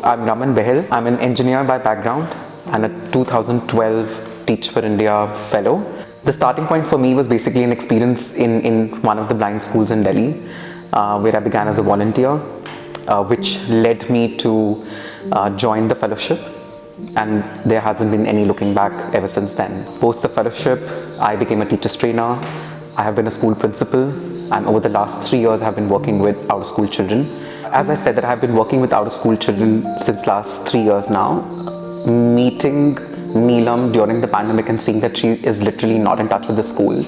I'm Raman Bahl. I'm an engineer by background and a 2012 Teach for India fellow. The starting point for me was basically an experience in one of the blind schools in Delhi, where I began as a volunteer, which led me to join the fellowship, and there hasn't been any looking back ever since then. Post the fellowship, I became a teacher's trainer. I have been a school principal, and over the last 3 years I have been working with out-of-school children. As I said, that I have been working with out-of-school children since last 3 years now. Meeting Neelam during the pandemic and seeing that she is literally not in touch with the school,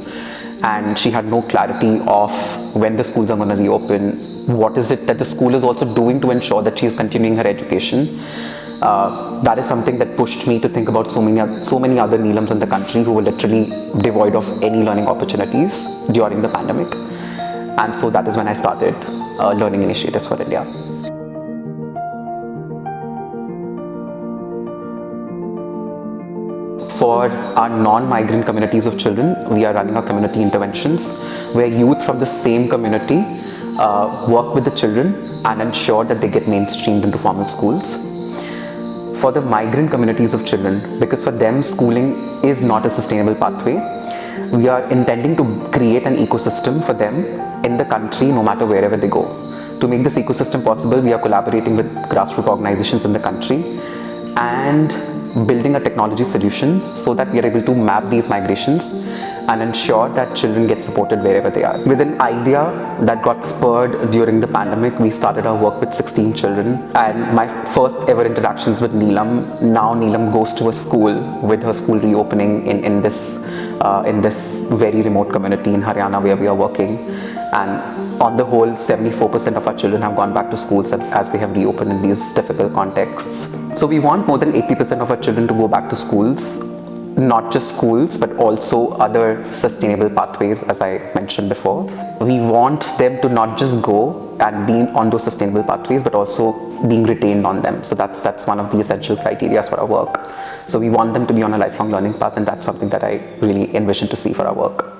and she had no clarity of when the schools are going to reopen, what is it that the school is also doing to ensure that she is continuing her education. That is something that pushed me to think about so many other Neelams in the country who were literally devoid of any learning opportunities during the pandemic. And so that is when I started learning initiatives for India. For our non-migrant communities of children, we are running our community interventions where youth from the same community work with the children and ensure that they get mainstreamed into formal schools. For the migrant communities of children, because for them schooling is not a sustainable pathway, we are intending to create an ecosystem for them in the country, no matter wherever they go. To make this ecosystem possible, we are collaborating with grassroots organizations in the country and building a technology solution so that we are able to map these migrations and ensure that children get supported wherever they are. With an idea that got spurred during the pandemic, we started our work with 16 children, and my first ever interactions with Neelam. Now Neelam goes to a school with her school reopening in this very remote community in Haryana where we are working, and on the whole 74% of our children have gone back to schools as they have reopened in these difficult contexts. So we want more than 80% of our children to go back to schools, not just schools but also other sustainable pathways, as I mentioned before. We want them to not just go and be on those sustainable pathways but also being retained on them. So that's one of the essential criteria for our work. So we want them to be on a lifelong learning path, and that's something that I really envision to see for our work.